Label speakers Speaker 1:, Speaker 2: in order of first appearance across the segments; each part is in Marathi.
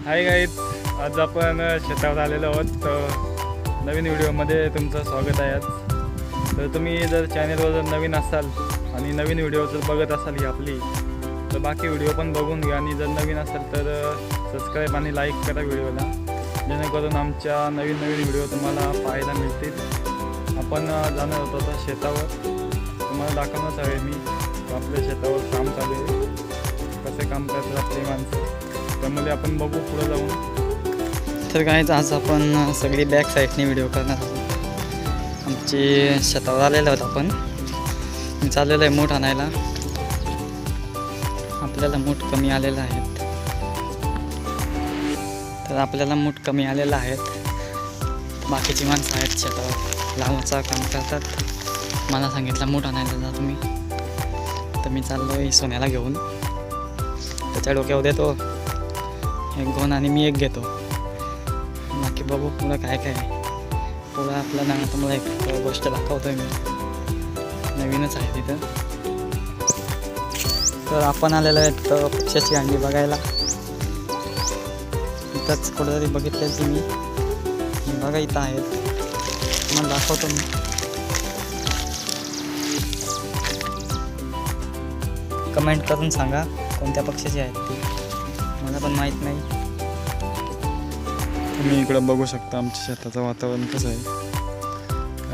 Speaker 1: हाय गाईज, आज आपण शेतावर आलेलो आहोत. तर नवीन व्हिडिओमध्ये तुमचं स्वागत आहे. आज तर तुम्ही जर चॅनलवर नवीन असाल आणि नवीन व्हिडिओ जर बघत असाल ही आपली, तर बाकी व्हिडिओ पण बघून घ्या. आणि जर नवीन असाल तर सबस्क्राईब आणि लाईक करा व्हिडिओला, जेणेकरून आमच्या नवीन व्हिडिओ तुम्हाला पाहायला मिळतील. आपण जाणार होतो आता शेतावर. तुम्हाला दाखवणंच हवे मी आपल्या शेतावर काम चालू आहे, कसे काम करतात आपली माणसं. त्यामुळे आपण बघू पुढे जाऊन.
Speaker 2: तर काय आज आपण सगळी बॅक साईडने व्हिडिओ करणार आहोत. आमची शेतावर आलेलो आहोत आपण. मी चाललेलो आहे मूठ आणायला. आपल्याला मूठ कमी आलेलं आहेत. तर आपल्याला मूठ कमी आलेलं आहेत. बाकीची माणसं आहेत शेतावर लावाचं काम करतात. मला सांगितलं मूठ आणायला जा तुम्ही. तर मी चाललो आहे सोन्याला घेऊन. त्याच्या डोक्यावर देतो एक गोन आणि मी एक घेतो. बाकी बघू पुढं काय काय पुढं आपल्याला. तुम्हाला एक गोष्ट दाखवतो आहे मी, नवीनच आहे तिथं. तर आपण आलेलो आहेत तर पक्ष्याची अंडी बघायला. इथंच कुठेतरी बघितलेली ती मी बघा इथं आहेत. तुम्हाला दाखवतो मी. कमेंट करून सांगा कोणत्या पक्षाची आहेत ती, मला पण माहीत नाही.
Speaker 1: तुम्ही इकडं बघू शकता आमच्या शेताचं वातावरण कसं आहे.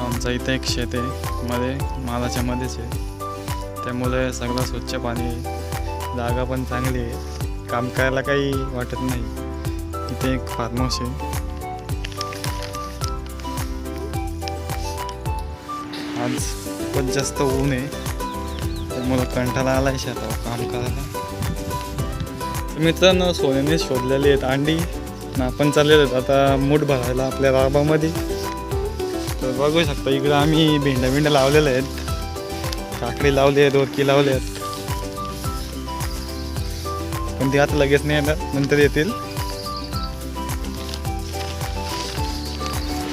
Speaker 1: आमचं इथं एक शेत आहे मध्ये, मालाच्या मध्येच आहे. त्यामुळे सगळं स्वच्छ पाणी आहे, जागा पण चांगली आहे, काम करायला काही वाटत नाही. इथे एक फार्म हाऊस आहे. आज खूपच जास्त ऊन आहे, त्यामुळं कंटाळा आला आहे शेतावर काम करायला. मित्रांनो, सोन्याने शोधलेले आहेत अंडी. आपण चाललेलो आहेत आता मूठ भरायला आपल्या राबामध्ये. तर बघू शकता इकडं आम्ही भेंड्या लावलेल्या आहेत, काकडी लावली आहेत, दोडकी लावले आहेत. पण ते आता लगेच नाही येणार, नंतर येतील.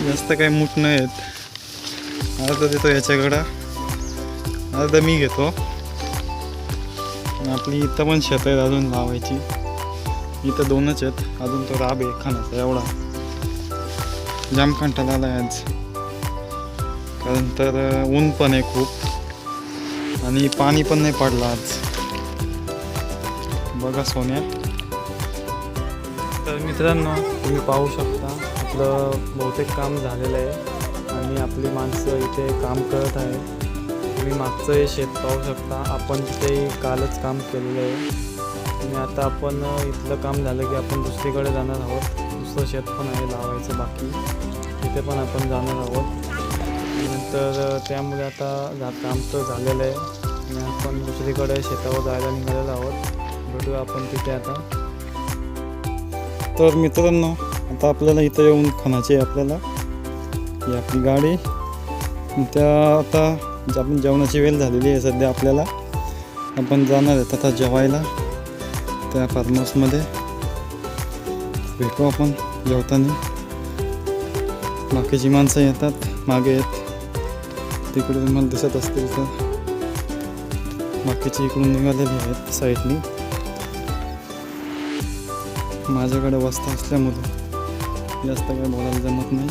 Speaker 1: जास्त काही मूठ नाही आहेत. अर्धा देतो याच्याकडं, अर्धा मी घेतो. आपली इथं पण शेत आहेत अजून लावायची. इथं दोनच आहेत, अजून तो राब आहे खाण्याचा एवढा. जाम कंटाळा आला आज, कारण तर ऊन पण आहे खूप आणि पाणी पण नाही पडलं आज. बघा सोन्या. तर मित्रांनो, तुम्ही पाहू शकता आपलं बहुतेक काम झालेलं आहे आणि आपली माणसं इथे काम करत आहे. तुम्ही मागचं हे शेत पाहू शकता. आपण तिथे कालच काम केलेलं आहे आणि आता आपण इथलं काम झालं की आपण दुसरीकडे जाणार आहोत. दुसरं शेत पण आहे लावायचं बाकी, तिथे पण आपण जाणार आहोत. नंतर त्यामुळे आता काम तर झालेलं आहे आणि आपण दुसरीकडे शेतावर जायला निघालेलो आहोत. भेटूया आपण तिथे आता. तर मित्रांनो, आता आपल्याला इथं येऊन खाण्याची आहे आपल्याला. ही आपली गाडी. त्या आता आपण जेवणाची वेळ झालेली आहे सध्या आपल्याला. आपण जाणार आहेत आता जेवायला त्या फार्म हाऊसमध्ये. भेटू आपण जेवताना. बाकीची माणसं येतात मागे आहेत, तिकडे तुम्हाला दिसत असतील तर. बाकीची इकडून निघालेली आहेत साईडनी. माझ्याकडे वस्ता असल्यामुळे जास्त काही बोलायला जमत नाही.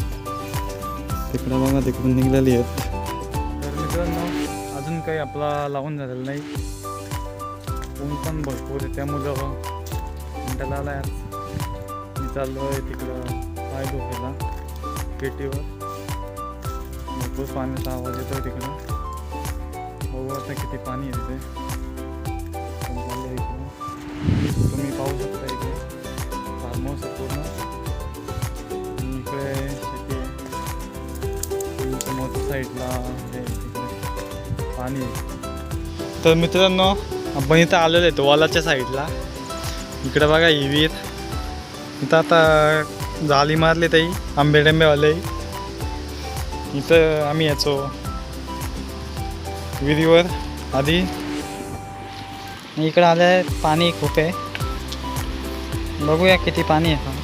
Speaker 1: तिकडं बघा तिकडून निघालेली आहेत. तर मित्रांनो, अजून काही आपला लावून झालेलं नाही. ऊन पण भरपूर आहे, त्यामुळं कंटाळा आला आज. मी चाललो आहे तिकडं पाय धुवायला पेटीवर. भरपूर पाण्याचा आवाज येतो तिकडं. बघू आता किती पाणी आहे तिथे. इकडं तुम्ही पाहू शकता इकडे फार्म हाऊस आहे पूर्ण. इकडे शेती आहे, समोरच्या साईडला हे तिकडे पाणी आहे. तर मित्रांनो, आपण इथं आलेलो आहे वॉलाच्या साईडला. इकडं बघा ही विहीर. इथं आता जाळी मारली ताई आंबेवाले. इथं आम्ही यायचो विहिरीवर आधी.
Speaker 2: इकडं आलं आहे पाणी खूप आहे. बघूया किती पाणी आहे.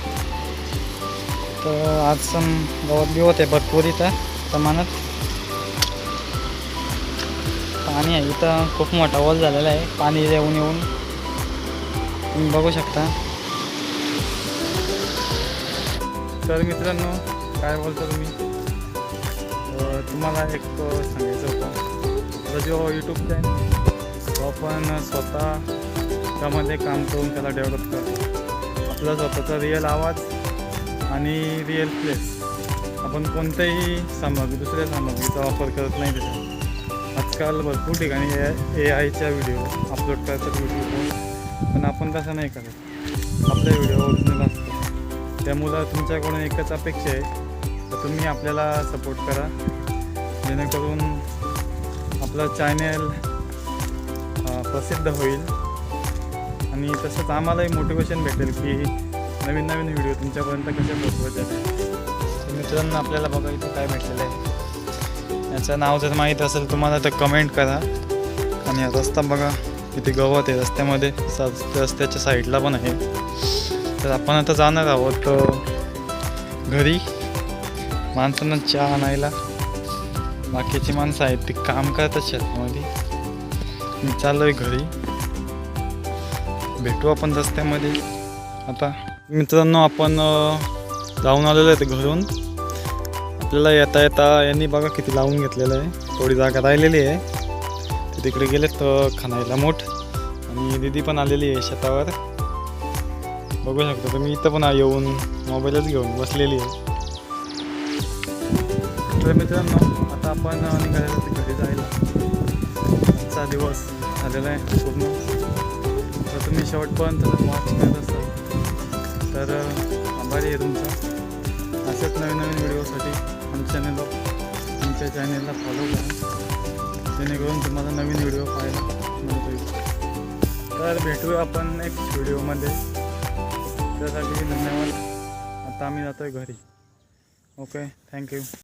Speaker 2: तर आज गवत बिवत आहे भरपूर इथं प्रमाणात. पाणी आहे इथं, खूप मोठा वॉल झालेला आहे पाणी येऊन तुम्ही बघू शकता.
Speaker 1: तर मित्रांनो काय बोलता तुम्ही, तुम्हाला एक सांगायचं होतं, तर जो यूट्यूब चॅनल तो आपण स्वतः त्यामध्ये काम करून त्याला डेव्हलप करतो. आपला स्वतःचा रिअल आवाज आणि रिअल प्लेस, आपण कोणत्याही दुसऱ्या सामग्रीचा वापर करत नाही त्याच्यात. आजकाल भरपूर ठिकाणी AI व्हिडिओ अपलोड करतात यूट्यूबवर, पण आपण तसं नाही करत. आपला व्हिडिओ ओरिजिनल असतो. त्यामुळं तुमच्याकडून एकच अपेक्षा आहे, तर तुम्ही आपल्याला सपोर्ट करा, जेणेकरून आपलं चॅनल प्रसिद्ध होईल आणि तसंच आम्हालाही मोटिवेशन भेटेल की नवीन नवीन व्हिडिओ तुमच्यापर्यंत कसे पोहोचवायचे. तर मित्रांनो आपल्याला बघा इथे काय भेटलेलं आहे. याचं नाव जर माहीत असेल तुम्हाला तर कमेंट करा. आणि हा रस्ता बघा किती गवत आहे रस्त्यामध्ये, रस्त्याच्या साईडला पण आहे. तर आपण आता जाणार आहोत घरी माणसांना चहा आणायला. बाकीची माणसं आहेत ती काम करतात शेतामध्ये, मी चाललो आहे घरी. भेटू आपण रस्त्यामध्ये. आता मित्रांनो आपण जाऊन आलेलो आहे घरून. आपल्याला येता येता यांनी बघा किती लावून घेतलेलं आहे. थोडी जागा राहिलेली आहे, तर तिकडे गेलेत खणायला मोठ. आणि दीदी पण आलेली आहे शेतावर, बघू शकता तुम्ही. इथं पण येऊन मोबाईलच घेऊन बसलेली आहे. तर मित्रांनो आता आपण निघालेलो घरी जायला. आजचा दिवस झालेला आहे पूर्ण. तर तुम्ही शेवटपर्यंत वॉच करत असाल तर आभारी आहे तुमचा. असेच नवीन नवीन व्हिडिओसाठी आमच्या चॅनलला फॉलो करा, जेणेकरून तुम्हाला नवीन व्हिडिओ पाहायला मिळतील. तर भेटूया आपण नेक्स्ट व्हिडिओमध्ये. त्यासाठी धन्यवाद. आता आम्ही जातो आहे घरी. Okay, thank you.